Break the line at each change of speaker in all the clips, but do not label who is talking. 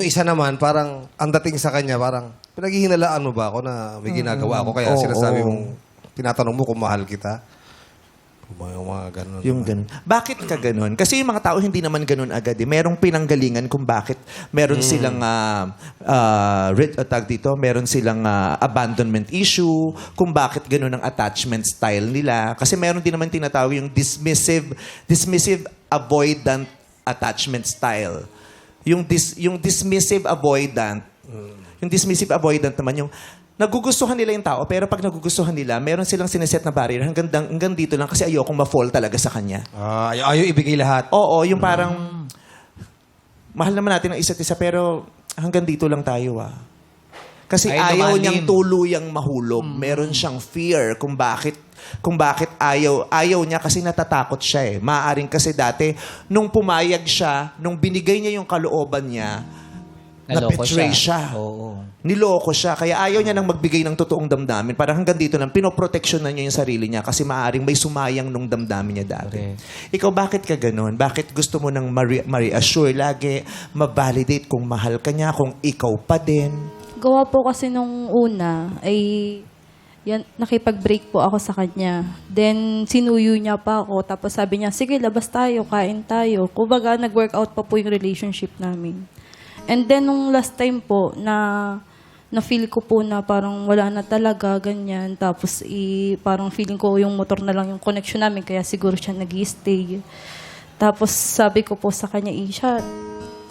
Isa naman, parang ang dating sa kanya, parang pinaghihinalaan mo ba ako na may ginagawa ako? Kaya sinasabi mong, tinatanong mo kung mahal kita. Yung mga ganun.
Yung ganun. Bakit ka ganun? Kasi yung mga tao hindi naman ganun agad. Eh. Merong pinanggalingan kung bakit meron silang meron silang abandonment issue, kung bakit ganun ang attachment style nila. Kasi meron din naman tinatawag yung dismissive avoidant attachment style. Yung dismissive avoidant, yung dismissive avoidant naman yung nagugustuhan nila yung tao, pero pag nagugustuhan nila, meron silang sineset na barrier hanggang dito lang kasi ayokong ma-fall talaga sa kanya.
Ayaw ibigay lahat.
Oo, yung parang mahal naman natin ang isa't isa, pero hanggang dito lang tayo Kasi
Ay,
ayaw
lumalim.
niyang tuluyang mahulog. Meron siyang fear kung bakit ayaw niya kasi natatakot siya Maaaring kasi dati, nung pumayag siya, nung binigay niya yung kalooban niya,
Naloko
na-betray siya.
Oo.
Niloko siya. Kaya ayaw niya nang magbigay ng totoong damdamin. Parang hanggang dito lang, pinoproteksyonan niya yung sarili niya kasi maaaring may sumayang nung damdamin niya dati.
Okay.
Ikaw, bakit ka ganun? Bakit gusto mo nang ma-reassure lagi, ma-validate kung mahal ka niya, kung ikaw pa din?
Gawa po kasi nung una ay nakipag-break po ako sa kanya. Then, sinuyo niya pa ako. Tapos sabi niya, sige, labas tayo, kain tayo. Kumbaga, nag-workout pa po yung relationship namin. And then, nung last time po, na-feel ko po na parang wala na talaga, ganyan. Tapos, parang feeling ko yung motor na lang yung connection namin, kaya siguro siya nag-stay. Tapos, sabi ko po sa kanya, siya,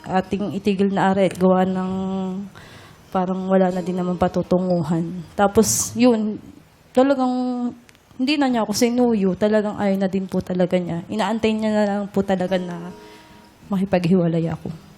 ating itigil na aret, gawa ng parang wala na din naman patutunguhan. Tapos, yun, talagang hindi na niya ako sinuyo. Talagang ayaw na din po talaga niya. Inaantay niya na lang po talaga na makipaghiwalay ako.